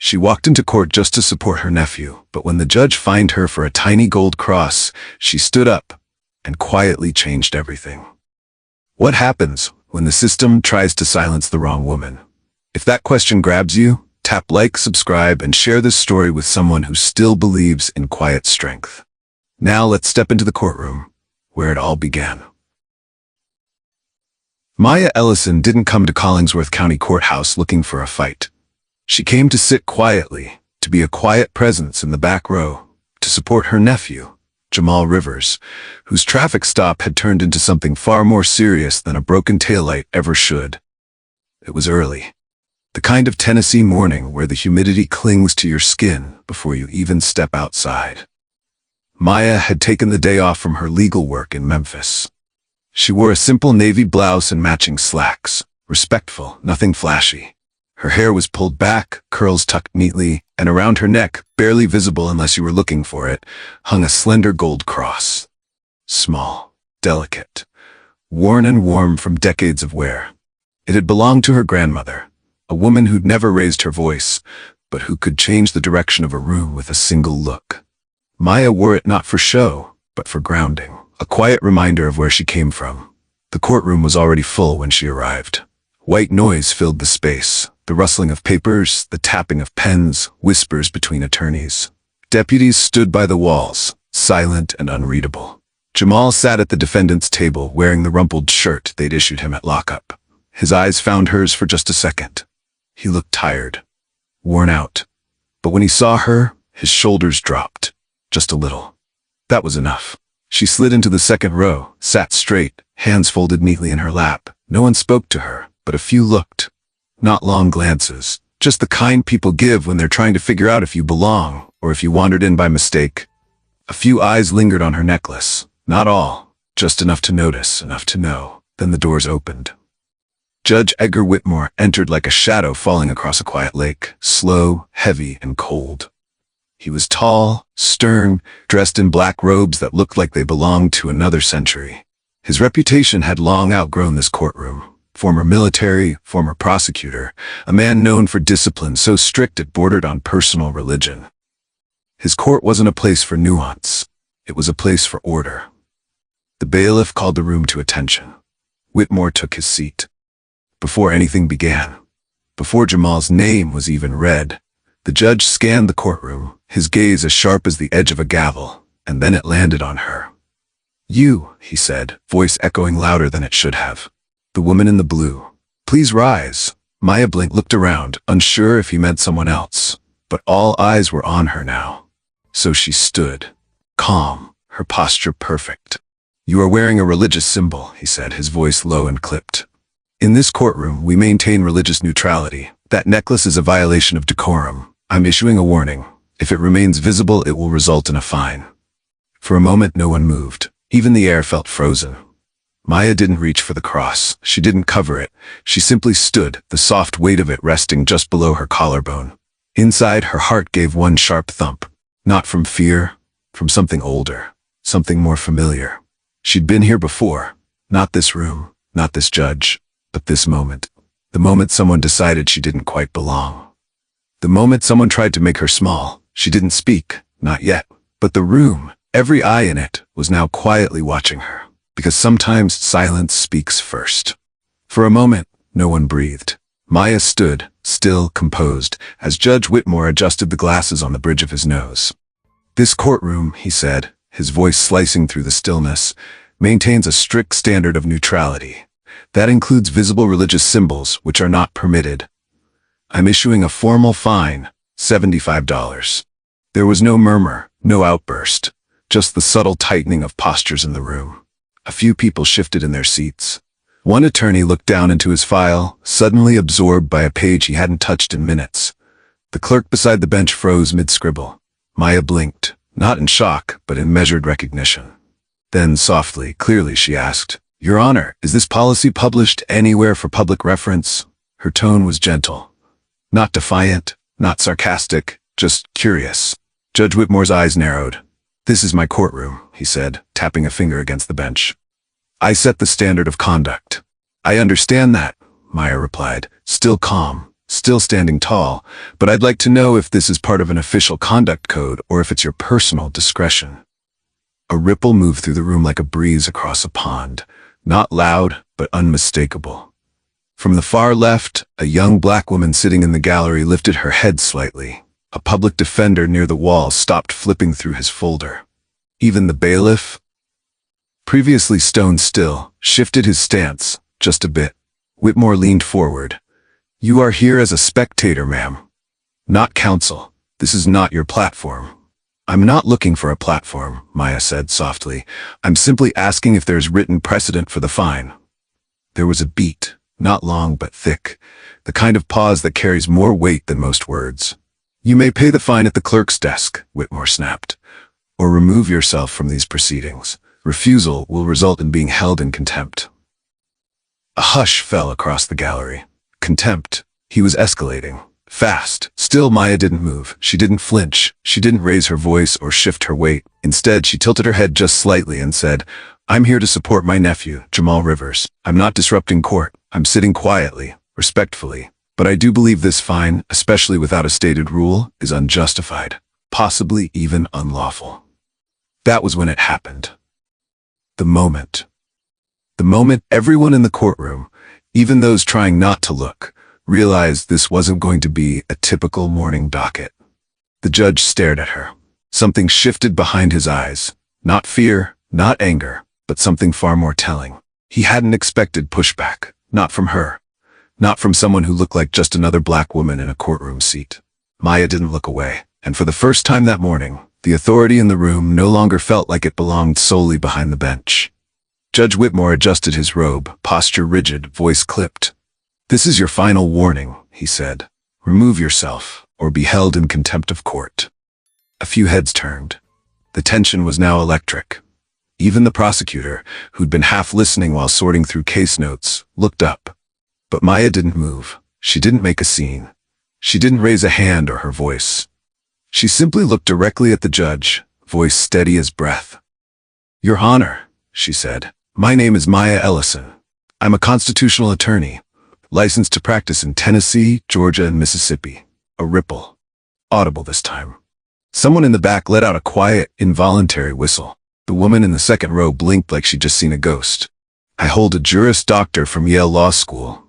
She walked into court just to support her nephew, but when the judge fined her for a tiny gold cross, she stood up and quietly changed everything. What happens when the system tries to silence the wrong woman? If that question grabs you, tap like, subscribe, and share this story with someone who still believes in quiet strength. Now let's step into the courtroom, where it all began. Maya Ellison didn't come to Collingsworth County Courthouse looking for a fight. She came to sit quietly, to be a quiet presence in the back row, to support her nephew, Jamal Rivers, whose traffic stop had turned into something far more serious than a broken taillight ever should. It was early. The kind of Tennessee morning where the humidity clings to your skin before you even step outside. Maya had taken the day off from her legal work in Memphis. She wore a simple navy blouse and matching slacks, respectful, nothing flashy. Her hair was pulled back, curls tucked neatly, and around her neck, barely visible unless you were looking for it, hung a slender gold cross. Small, delicate, worn and warm from decades of wear. It had belonged to her grandmother, a woman who'd never raised her voice, but who could change the direction of a room with a single look. Maya wore it not for show, but for grounding, a quiet reminder of where she came from. The courtroom was already full when she arrived. White noise filled the space, the rustling of papers, the tapping of pens, whispers between attorneys. Deputies stood by the walls, silent and unreadable. Jamal sat at the defendant's table wearing the rumpled shirt they'd issued him at lockup. His eyes found hers for just a second. He looked tired, worn out. But when he saw her, his shoulders dropped. Just a little. That was enough. She slid into the second row, sat straight, hands folded neatly in her lap. No one spoke to her, but a few looked. Not long glances, just the kind people give when they're trying to figure out if you belong, or if you wandered in by mistake. A few eyes lingered on her necklace. Not all, just enough to notice, enough to know. Then the doors opened. Judge Edgar Whitmore entered like a shadow falling across a quiet lake, slow, heavy, and cold. He was tall, stern, dressed in black robes that looked like they belonged to another century. His reputation had long outgrown this courtroom. Former military, former prosecutor, a man known for discipline so strict it bordered on personal religion. His court wasn't a place for nuance. It was a place for order. The bailiff called the room to attention. Whitmore took his seat. Before anything began, before Jamal's name was even read, the judge scanned the courtroom, his gaze as sharp as the edge of a gavel, and then it landed on her. "You," he said, voice echoing louder than it should have. "The woman in the blue. Please rise." Maya blinked, looked around, unsure if he meant someone else, but all eyes were on her now. So she stood, calm, her posture perfect. "You are wearing a religious symbol," he said, his voice low and clipped. "In this courtroom, we maintain religious neutrality. That necklace is a violation of decorum. I'm issuing a warning. If it remains visible, it will result in a fine." For a moment, no one moved. Even the air felt frozen. Maya didn't reach for the cross. She didn't cover it. She simply stood, the soft weight of it resting just below her collarbone. Inside, her heart gave one sharp thump. Not from fear, from something older, something more familiar. She'd been here before. Not this room, not this judge, but this moment. The moment someone decided she didn't quite belong. The moment someone tried to make her small. She didn't speak, not yet. But the room, every eye in it, was now quietly watching her. Because sometimes silence speaks first. For a moment, no one breathed. Maya stood, still, composed, as Judge Whitmore adjusted the glasses on the bridge of his nose. "This courtroom," he said, his voice slicing through the stillness, "maintains a strict standard of neutrality. That includes visible religious symbols, which are not permitted. I'm issuing a formal fine, $75. There was no murmur, no outburst, just the subtle tightening of postures in the room. A few people shifted in their seats. One attorney looked down into his file, suddenly absorbed by a page he hadn't touched in minutes. The clerk beside the bench froze mid-scribble. Maya blinked, not in shock, but in measured recognition. Then softly, clearly, she asked, "Your Honor, is this policy published anywhere for public reference?" Her tone was gentle. Not defiant, not sarcastic, just curious. Judge Whitmore's eyes narrowed. "This is my courtroom," he said, tapping a finger against the bench. "I set the standard of conduct." "I understand that," Maya replied, still calm, still standing tall, but I'd like to know if this is part of an official conduct code or if it's your personal discretion. A ripple moved through the room like a breeze across a pond, not loud, but unmistakable. From the far left, a young black woman sitting in the gallery lifted her head slightly. A public defender near the wall stopped flipping through his folder. Even the bailiff, previously stone still, shifted his stance, just a bit. Whitmore leaned forward. "You are here as a spectator, ma'am. Not counsel. This is not your platform." "I'm not looking for a platform," Maya said softly. "I'm simply asking if there's written precedent for the fine." There was a beat, not long but thick, the kind of pause that carries more weight than most words. "You may pay the fine at the clerk's desk," Whitmore snapped, "or remove yourself from these proceedings. Refusal will result in being held in contempt." A hush fell across the gallery. Contempt. He was escalating. Fast. Still Maya didn't move. She didn't flinch. She didn't raise her voice or shift her weight. Instead, she tilted her head just slightly and said, "I'm here to support my nephew, Jamal Rivers. I'm not disrupting court. I'm sitting quietly, respectfully. But I do believe this fine, especially without a stated rule, is unjustified, possibly even unlawful." That was when it happened. The moment. The moment everyone in the courtroom, even those trying not to look, realized this wasn't going to be a typical morning docket. The judge stared at her. Something shifted behind his eyes. Not fear, not anger, but something far more telling. He hadn't expected pushback. Not from her. Not from someone who looked like just another black woman in a courtroom seat. Maya didn't look away, and for the first time that morning, the authority in the room no longer felt like it belonged solely behind the bench. Judge Whitmore adjusted his robe, posture rigid, voice clipped. "This is your final warning," he said. "Remove yourself, or be held in contempt of court." A few heads turned. The tension was now electric. Even the prosecutor, who'd been half listening while sorting through case notes, looked up. But Maya didn't move. She didn't make a scene. She didn't raise a hand or her voice. She simply looked directly at the judge, voice steady as breath. "Your Honor," she said, "my name is Maya Ellison. I'm a constitutional attorney, licensed to practice in Tennessee, Georgia, and Mississippi." A ripple. Audible this time. Someone in the back let out a quiet, involuntary whistle. The woman in the second row blinked like she'd just seen a ghost. "I hold a Juris Doctor from Yale Law School,"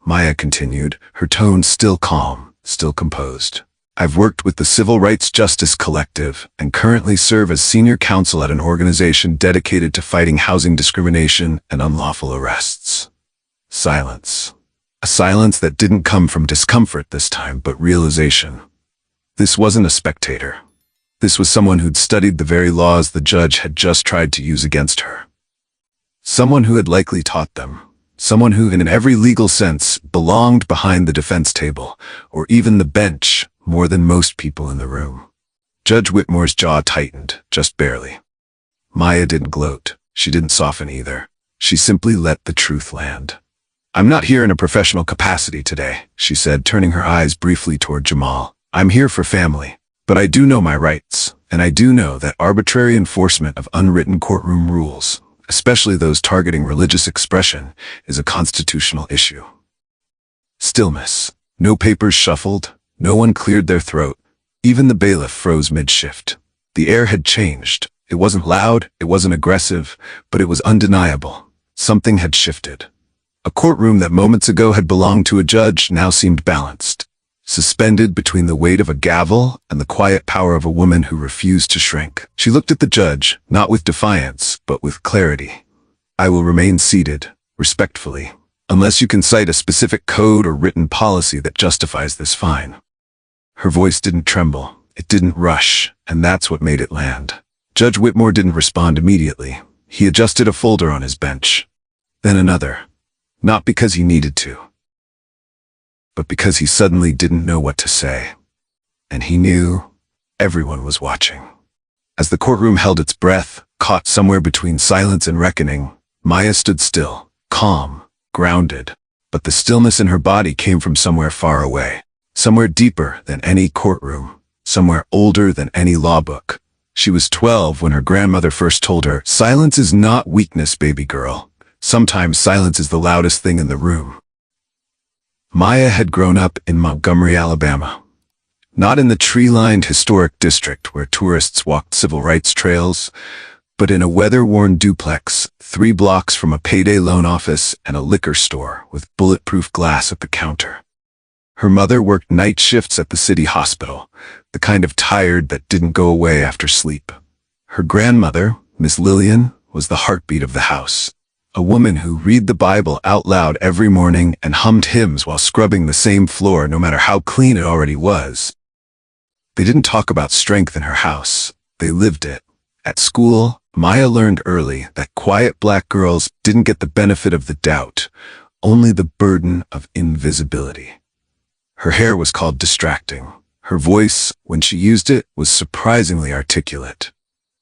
Maya continued, her tone still calm, still composed. "I've worked with the Civil Rights Justice Collective and currently serve as senior counsel at an organization dedicated to fighting housing discrimination and unlawful arrests." Silence. A silence that didn't come from discomfort this time, but realization. This wasn't a spectator. This was someone who'd studied the very laws the judge had just tried to use against her. Someone who had likely taught them. Someone who, in every legal sense, belonged behind the defense table, or even the bench, more than most people in the room. Judge Whitmore's jaw tightened, just barely. Maya didn't gloat. She didn't soften either. She simply let the truth land. "I'm not here in a professional capacity today," she said, turning her eyes briefly toward Jamal. "I'm here for family. But I do know my rights, and I do know that arbitrary enforcement of unwritten courtroom rules, especially those targeting religious expression, is a constitutional issue." Stillness. No papers shuffled. No one cleared their throat. Even the bailiff froze mid-shift. The air had changed. It wasn't loud, it wasn't aggressive, but it was undeniable. Something had shifted. A courtroom that moments ago had belonged to a judge now seemed balanced. Suspended between the weight of a gavel and the quiet power of a woman who refused to shrink. She looked at the judge, not with defiance, but with clarity. "I will remain seated, respectfully, unless you can cite a specific code or written policy that justifies this fine." Her voice didn't tremble, it didn't rush, and that's what made it land. Judge Whitmore didn't respond immediately. He adjusted a folder on his bench. Then another. Not because he needed to, but because he suddenly didn't know what to say. And he knew everyone was watching. As the courtroom held its breath, caught somewhere between silence and reckoning, Maya stood still, calm, grounded. But the stillness in her body came from somewhere far away, somewhere deeper than any courtroom, somewhere older than any law book. She was 12 when her grandmother first told her, "Silence is not weakness, baby girl. Sometimes silence is the loudest thing in the room." Maya had grown up in Montgomery, Alabama. Not in the tree-lined historic district where tourists walked civil rights trails, but in a weather-worn duplex 3 blocks from a payday loan office and a liquor store with bulletproof glass at the counter. Her mother worked night shifts at the city hospital, the kind of tired that didn't go away after sleep. Her grandmother, Miss Lillian, was the heartbeat of the house, a woman who read the Bible out loud every morning and hummed hymns while scrubbing the same floor no matter how clean it already was. They didn't talk about strength in her house. They lived it. At school, Maya learned early that quiet black girls didn't get the benefit of the doubt, only the burden of invisibility. Her hair was called distracting. Her voice, when she used it, was surprisingly articulate.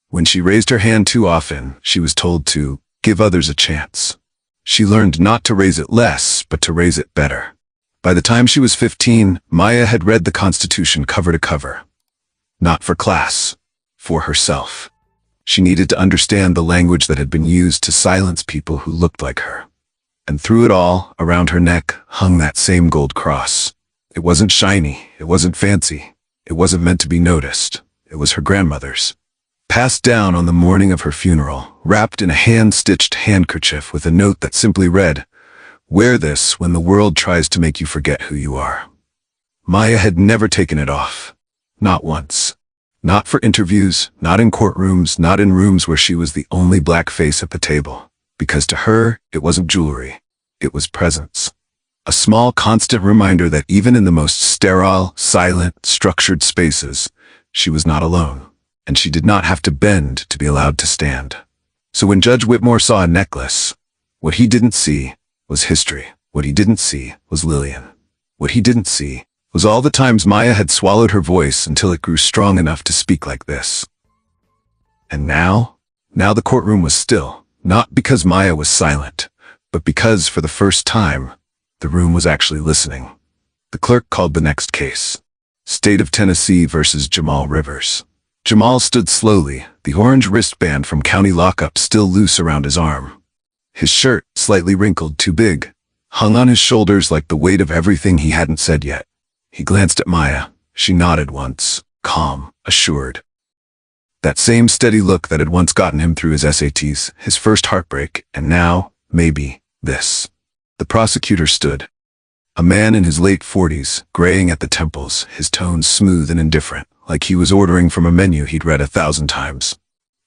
When she raised her hand too often, she was told to give others a chance. She learned not to raise it less, but to raise it better. By the time she was 15, Maya had read the Constitution cover to cover. Not for class, for herself. She needed to understand the language that had been used to silence people who looked like her. And through it all, around her neck, hung that same gold cross. It wasn't shiny, it wasn't fancy, it wasn't meant to be noticed. It was her grandmother's. Passed down on the morning of her funeral, wrapped in a hand-stitched handkerchief with a note that simply read, "Wear this when the world tries to make you forget who you are." Maya had never taken it off. Not once. Not for interviews, not in courtrooms, not in rooms where she was the only black face at the table. Because to her, it wasn't jewelry. It was presence. A small, constant reminder that even in the most sterile, silent, structured spaces, she was not alone, and she did not have to bend to be allowed to stand. So when Judge Whitmore saw a necklace, what he didn't see was history. What he didn't see was Lillian. What he didn't see was all the times Maya had swallowed her voice until it grew strong enough to speak like this. And now the courtroom was still, not because Maya was silent, but because, for the first time, the room was actually listening. The clerk called the next case. State of Tennessee versus Jamal Rivers. Jamal stood slowly, the orange wristband from county lockup still loose around his arm. His shirt, slightly wrinkled, too big, hung on his shoulders like the weight of everything he hadn't said yet. He glanced at Maya. She nodded once, calm, assured. That same steady look that had once gotten him through his SATs, his first heartbreak, and now, maybe, this. The prosecutor stood. A man in his late 40s, graying at the temples, his tones smooth and indifferent, like he was ordering from a menu he'd read 1,000 times.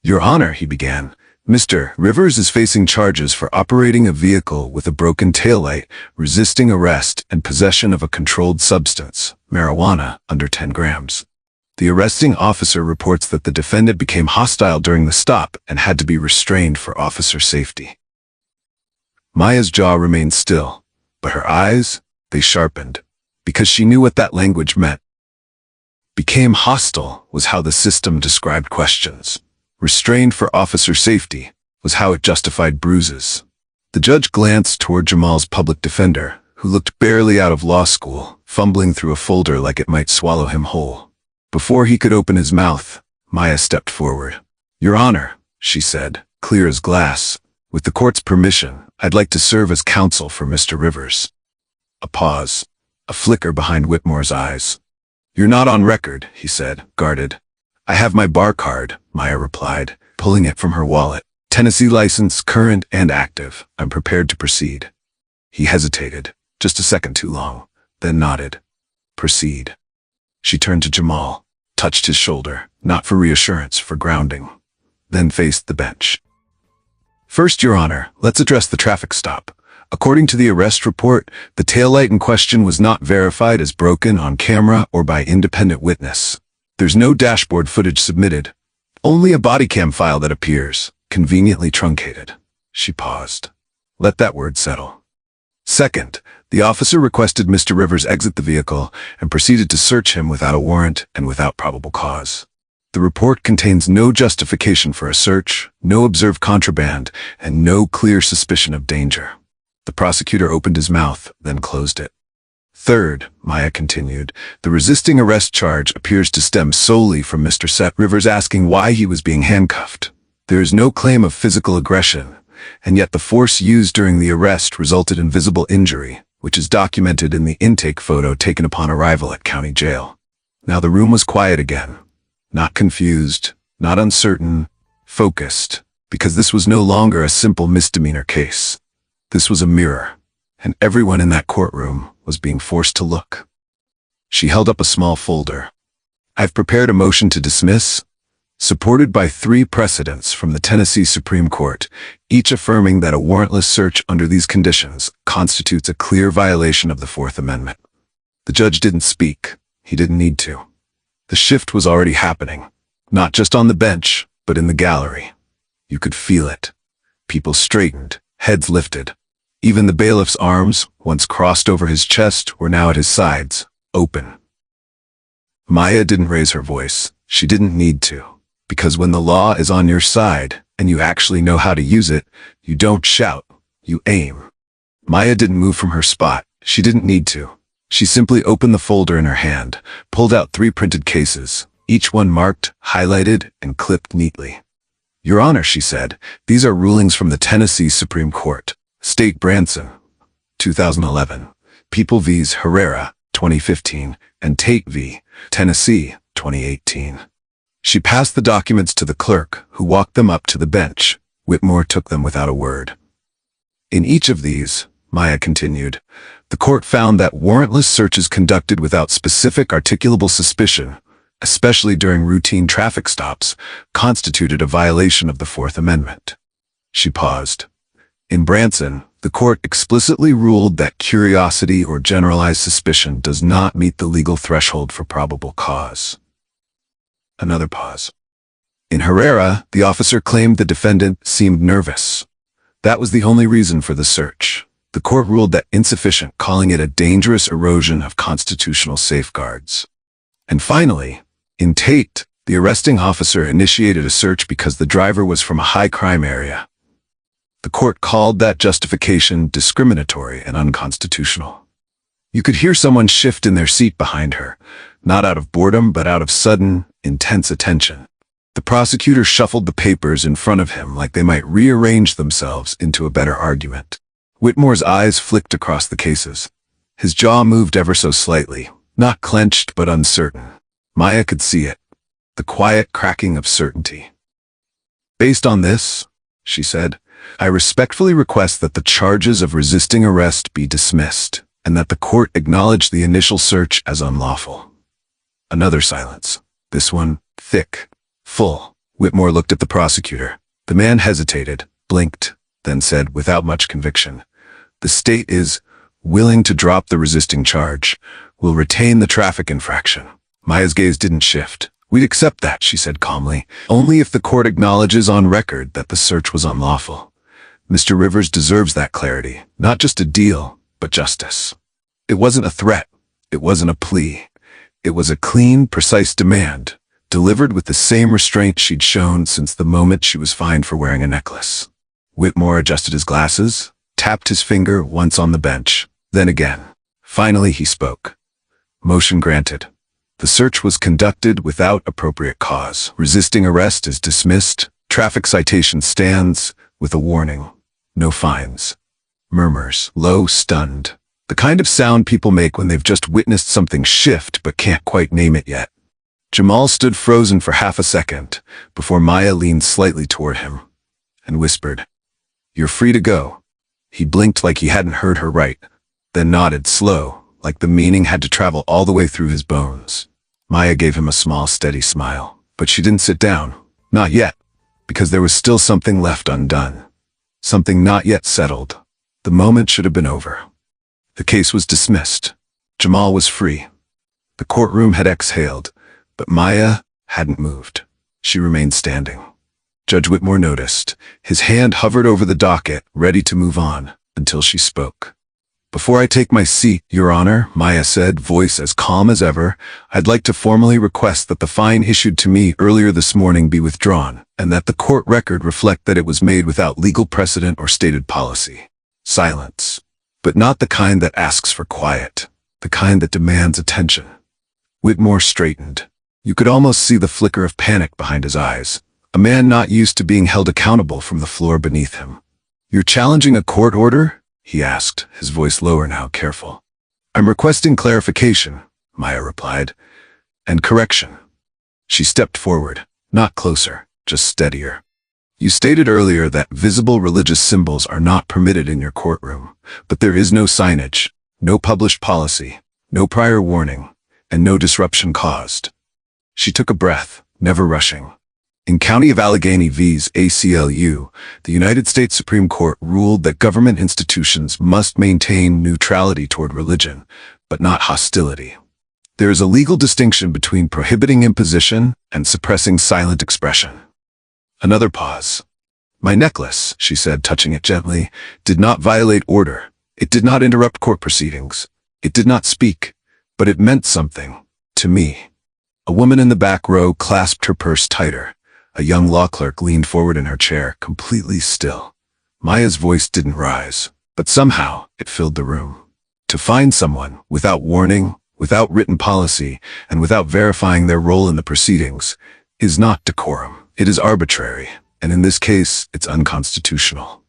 "Your Honor," he began, "Mr. Rivers is facing charges for operating a vehicle with a broken taillight, resisting arrest, and possession of a controlled substance, marijuana, under 10 grams. The arresting officer reports that the defendant became hostile during the stop and had to be restrained for officer safety." Maya's jaw remained still, but her eyes, they sharpened, because she knew what that language meant. Became hostile was how the system described questions. Restrained for officer safety was how it justified bruises. The judge glanced toward Jamal's public defender, who looked barely out of law school, fumbling through a folder like it might swallow him whole. Before he could open his mouth, Maya stepped forward. "Your Honor," she said, clear as glass, "with the court's permission, I'd like to serve as counsel for Mr. Rivers." A pause, a flicker behind Whitmore's eyes. "You're not on record," he said, guarded. "I have my bar card," Maya replied, pulling it from her wallet. "Tennessee license, current and active. I'm prepared to proceed." He hesitated, just a second too long, then nodded. "Proceed." She turned to Jamal, touched his shoulder, not for reassurance, for grounding, then faced the bench. "First, Your Honor, let's address the traffic stop. According to the arrest report, the taillight in question was not verified as broken on camera or by independent witness. There's no dashboard footage submitted, only a body cam file that appears, conveniently truncated." She paused. Let that word settle. "Second, the officer requested Mr. Rivers exit the vehicle and proceeded to search him without a warrant and without probable cause. The report contains no justification for a search, no observed contraband, and no clear suspicion of danger." The prosecutor opened his mouth, then closed it. "Third," Maya continued, "the resisting arrest charge appears to stem solely from Mr. Seth Rivers asking why he was being handcuffed. There is no claim of physical aggression, and yet the force used during the arrest resulted in visible injury, which is documented in the intake photo taken upon arrival at county jail. Now the room was quiet again. Not confused, not uncertain, focused, because this was no longer a simple misdemeanor case. This was a mirror, and everyone in that courtroom was being forced to look. She held up a small folder. I've prepared a motion to dismiss, supported by 3 precedents from the Tennessee Supreme Court, each affirming that a warrantless search under these conditions constitutes a clear violation of the Fourth Amendment. The judge didn't speak. He didn't need to. The shift was already happening, not just on the bench, but in the gallery. You could feel it. People straightened, heads lifted. Even the bailiff's arms, once crossed over his chest, were now at his sides, open. Maya didn't raise her voice. She didn't need to. Because when the law is on your side, and you actually know how to use it, you don't shout, you aim. Maya didn't move from her spot. She didn't need to. She simply opened the folder in her hand, pulled out 3 printed cases, each one marked, highlighted, and clipped neatly. Your Honor, she said, these are rulings from the Tennessee Supreme Court. State Branson, 2011. People vs. Herrera, 2015, and Tate v. Tennessee, 2018. She passed the documents to the clerk, who walked them up to the bench. Whitmore took them without a word. In each of these, Maya continued, the court found that warrantless searches conducted without specific articulable suspicion, especially during routine traffic stops, constituted a violation of the Fourth Amendment. She paused. In Branson, the court explicitly ruled that curiosity or generalized suspicion does not meet the legal threshold for probable cause. Another pause. In Herrera, the officer claimed the defendant seemed nervous. That was the only reason for the search. The court ruled that insufficient, calling it a dangerous erosion of constitutional safeguards. And finally, in Tate, the arresting officer initiated a search because the driver was from a high-crime area. The court called that justification discriminatory and unconstitutional. You could hear someone shift in their seat behind her, not out of boredom but out of sudden, intense attention. The prosecutor shuffled the papers in front of him like they might rearrange themselves into a better argument. Whitmore's eyes flicked across the cases. His jaw moved ever so slightly, not clenched but uncertain. Maya could see it, the quiet cracking of certainty. Based on this, she said, I respectfully request that the charges of resisting arrest be dismissed, and that the court acknowledge the initial search as unlawful. Another silence. This one, thick, full. Whitmore looked at the prosecutor. The man hesitated, blinked, then said without much conviction, the state is willing to drop the resisting charge. We'll retain the traffic infraction. Maya's gaze didn't shift. We'd accept that, she said calmly, only if the court acknowledges on record that the search was unlawful. Mr. Rivers deserves that clarity, not just a deal, but justice. It wasn't a threat. It wasn't a plea. It was a clean, precise demand, delivered with the same restraint she'd shown since the moment she was fined for wearing a necklace. Whitmore adjusted his glasses, tapped his finger once on the bench, then again. Finally he spoke. Motion granted. The search was conducted without appropriate cause. Resisting arrest is dismissed. Traffic citation stands, with a warning. No fines. Murmurs, low, stunned. The kind of sound people make when they've just witnessed something shift but can't quite name it yet. Jamal stood frozen for half a second, before Maya leaned slightly toward him, and whispered, You're free to go. He blinked like he hadn't heard her right, then nodded slow, like the meaning had to travel all the way through his bones. Maya gave him a small, steady smile, but she didn't sit down. Not yet, because there was still something left undone. Something not yet settled. The moment should have been over. The case was dismissed. Jamal was free. The courtroom had exhaled, but Maya hadn't moved. She remained standing. Judge Whitmore noticed. His hand hovered over the docket, ready to move on, until she spoke. Before I take my seat, Your Honor, Maya said, voice as calm as ever, I'd like to formally request that the fine issued to me earlier this morning be withdrawn, and that the court record reflect that it was made without legal precedent or stated policy. Silence. But not the kind that asks for quiet, the kind that demands attention. Whitmore straightened. You could almost see the flicker of panic behind his eyes, a man not used to being held accountable from the floor beneath him. You're challenging a court order? he asked, his voice lower now, careful. I'm requesting clarification, Maya replied, and correction. She stepped forward, not closer, just steadier. You stated earlier that visible religious symbols are not permitted in your courtroom, but there is no signage, no published policy, no prior warning, and no disruption caused. She took a breath, never rushing. In County of Allegheny vs. ACLU, the United States Supreme Court ruled that government institutions must maintain neutrality toward religion, but not hostility. There is a legal distinction between prohibiting imposition and suppressing silent expression. Another pause. My necklace, she said, touching it gently, did not violate order. It did not interrupt court proceedings. It did not speak, but it meant something, to me. A woman in the back row clasped her purse tighter. A young law clerk leaned forward in her chair, completely still. Maya's voice didn't rise, but somehow it filled the room. To find someone, without warning, without written policy, and without verifying their role in the proceedings, is not decorum. It is arbitrary, and in this case, it's unconstitutional.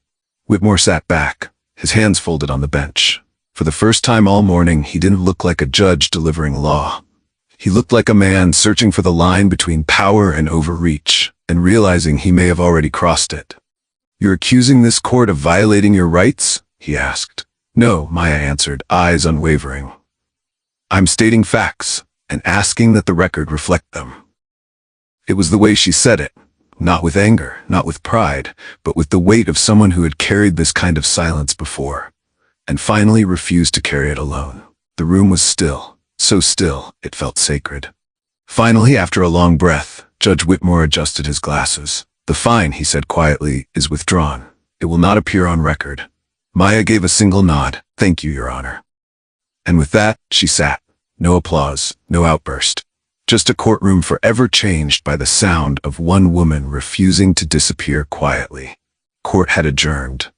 Whitmore sat back, his hands folded on the bench. For the first time all morning, he didn't look like a judge delivering law. He looked like a man searching for the line between power and overreach, and realizing he may have already crossed it. You're accusing this court of violating your rights? He asked. No, Maya answered, eyes unwavering. I'm stating facts, and asking that the record reflect them. It was the way she said it, not with anger, not with pride, but with the weight of someone who had carried this kind of silence before, and finally refused to carry it alone. The room was still. So still, it felt sacred. Finally, after a long breath, Judge Whitmore adjusted his glasses. The fine, he said quietly, is withdrawn. It will not appear on record. Maya gave a single nod. Thank you, Your Honor. And with that, she sat. No applause, no outburst. Just a courtroom forever changed by the sound of one woman refusing to disappear quietly. Court had adjourned.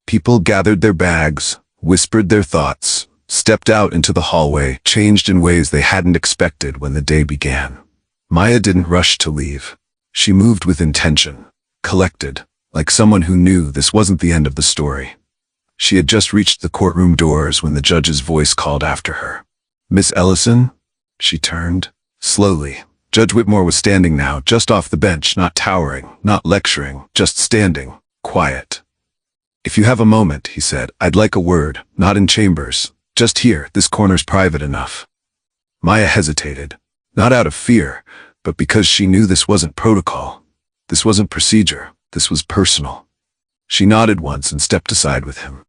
People gathered their bags, whispered their thoughts, stepped out into the hallway, changed in ways they hadn't expected when the day began. Maya didn't rush to leave. She moved with intention, collected, like someone who knew this wasn't the end of the story. She had just reached the courtroom doors when the judge's voice called after her. Miss Ellison? She turned. Slowly. Judge Whitmore was standing now, just off the bench, not towering, not lecturing, just standing, quiet. If you have a moment, he said, I'd like a word, not in chambers. Just here, this corner's private enough. Maya hesitated, not out of fear, but because she knew this wasn't protocol. This wasn't procedure. This was personal. She nodded once and stepped aside with him.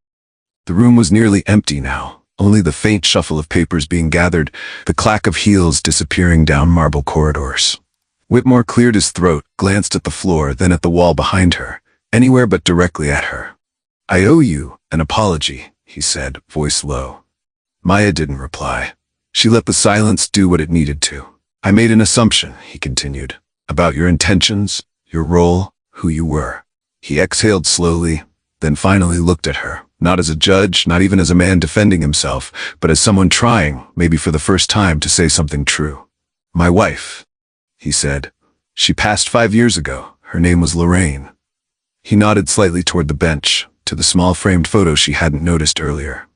The room was nearly empty now, only the faint shuffle of papers being gathered, the clack of heels disappearing down marble corridors. Whitmore cleared his throat, glanced at the floor, then at the wall behind her, anywhere but directly at her. I owe you an apology, he said, voice low. Maya didn't reply. She let the silence do what it needed to. I made an assumption, he continued, about your intentions, your role, who you were. He exhaled slowly, then finally looked at her, not as a judge, not even as a man defending himself, but as someone trying, maybe for the first time, to say something true. My wife, he said. She passed 5 years ago. Her name was Lorraine. He nodded slightly toward the bench, to the small framed photo she hadn't noticed earlier.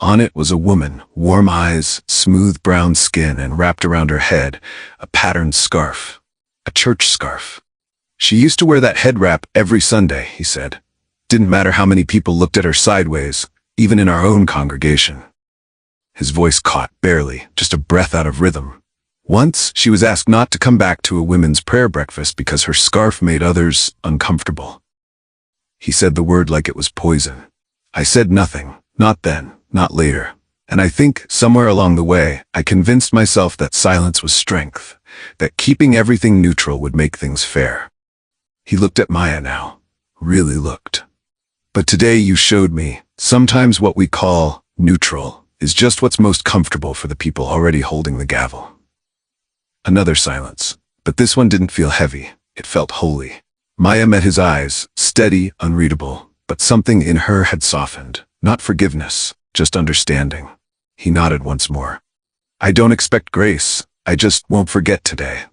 On it was a woman, warm eyes, smooth brown skin, and wrapped around her head, a patterned scarf. A church scarf. She used to wear that head wrap every Sunday, he said. Didn't matter how many people looked at her sideways, even in our own congregation. His voice caught, barely, just a breath out of rhythm. Once, she was asked not to come back to a women's prayer breakfast because her scarf made others uncomfortable. He said the word like it was poison. I said nothing, not then, not later. And I think, somewhere along the way, I convinced myself that silence was strength, that keeping everything neutral would make things fair. He looked at Maya now, really looked. But today you showed me, sometimes what we call neutral is just what's most comfortable for the people already holding the gavel. Another silence, but this one didn't feel heavy, it felt holy. Maya met his eyes, steady, unreadable, but something in her had softened, not forgiveness, just understanding. He nodded once more. I don't expect grace, I just won't forget today.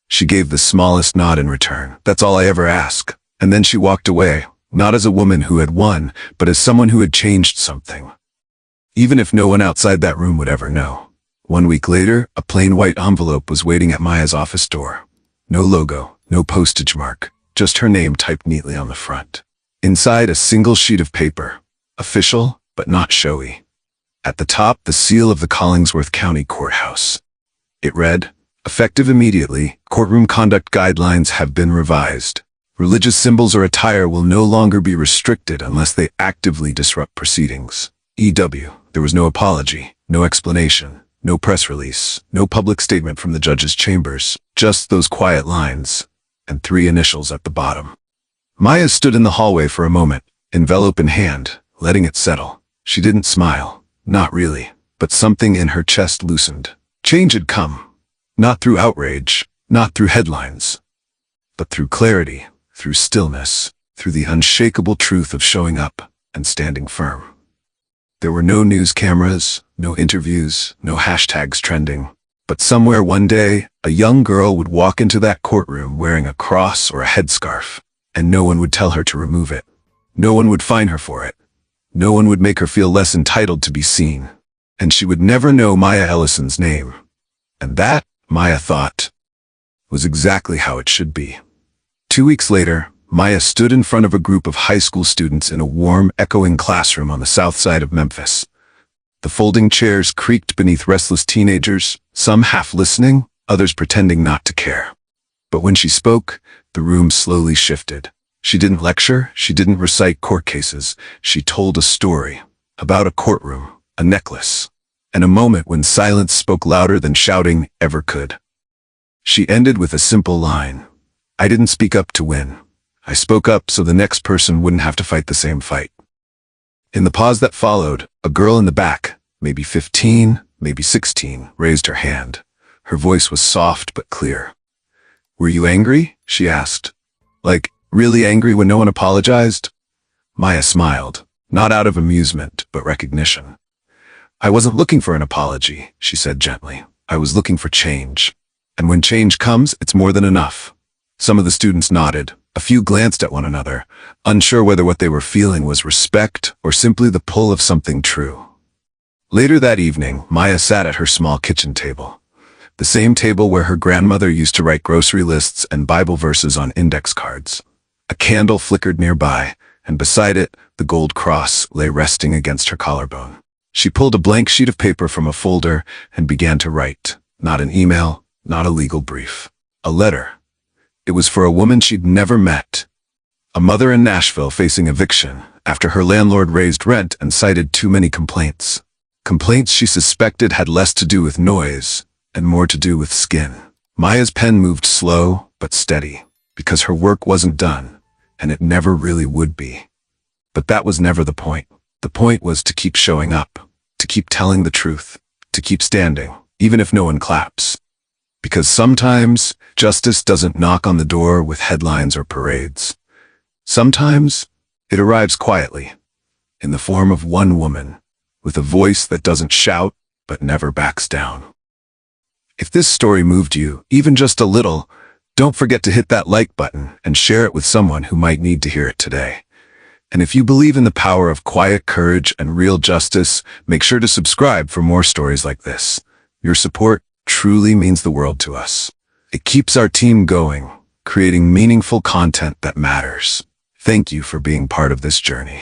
She gave the smallest nod in return. That's all I ever ask. And then she walked away, Not as a woman who had won, but as someone who had changed something. Even if no one outside that room would ever know. 1 week later, a plain white envelope was waiting at Maya's office door. No logo, no postage mark, just her name typed neatly on the front. Inside, a single sheet of paper. Official, but not showy. At the top, the seal of the Collingsworth County Courthouse. It read, "Effective immediately, courtroom conduct guidelines have been revised. Religious symbols or attire will no longer be restricted unless they actively disrupt proceedings. EW." There was no apology, no explanation, no press release, no public statement from the judge's chambers, just those quiet lines, and 3 initials at the bottom. Maya stood in the hallway for a moment, envelope in hand, letting it settle. She didn't smile, not really, but something in her chest loosened. Change had come. Not through outrage, not through headlines, but through clarity, through stillness, through the unshakable truth of showing up and standing firm. There were no news cameras, no interviews, no hashtags trending. But somewhere one day, a young girl would walk into that courtroom wearing a cross or a headscarf, and no one would tell her to remove it. No one would fine her for it. No one would make her feel less entitled to be seen. And she would never know Maya Ellison's name. And that, Maya thought, was exactly how it should be. 2 weeks later, Maya stood in front of a group of high school students in a warm, echoing classroom on the south side of Memphis. The folding chairs creaked beneath restless teenagers, some half listening, others pretending not to care. But when she spoke, the room slowly shifted. She didn't lecture, she didn't recite court cases. She told a story about a courtroom, a necklace, and a moment when silence spoke louder than shouting ever could. She ended with a simple line. "I didn't speak up to win. I spoke up so the next person wouldn't have to fight the same fight." In the pause that followed, a girl in the back, maybe 15, maybe 16, raised her hand. Her voice was soft but clear. "Were you angry?" she asked. "Like, really angry when no one apologized?" Maya smiled, not out of amusement, but recognition. "I wasn't looking for an apology," she said gently. "I was looking for change. And when change comes, it's more than enough." Some of the students nodded. A few glanced at one another, unsure whether what they were feeling was respect or simply the pull of something true. Later that evening, Maya sat at her small kitchen table. The same table where her grandmother used to write grocery lists and Bible verses on index cards. A candle flickered nearby, and beside it, the gold cross lay resting against her collarbone. She pulled a blank sheet of paper from a folder and began to write. Not an email, not a legal brief. A letter. It was for a woman she'd never met. A mother in Nashville facing eviction after her landlord raised rent and cited too many complaints. Complaints she suspected had less to do with noise and more to do with skin. Maya's pen moved slow but steady, because her work wasn't done, and it never really would be. But that was never the point. The point was to keep showing up, to keep telling the truth, to keep standing, even if no one claps. Because sometimes, justice doesn't knock on the door with headlines or parades. Sometimes, it arrives quietly, in the form of one woman, with a voice that doesn't shout, but never backs down. If this story moved you, even just a little, don't forget to hit that like button and share it with someone who might need to hear it today. And if you believe in the power of quiet courage and real justice, make sure to subscribe for more stories like this. Your support truly means the world to us. It keeps our team going, creating meaningful content that matters. Thank you for being part of this journey.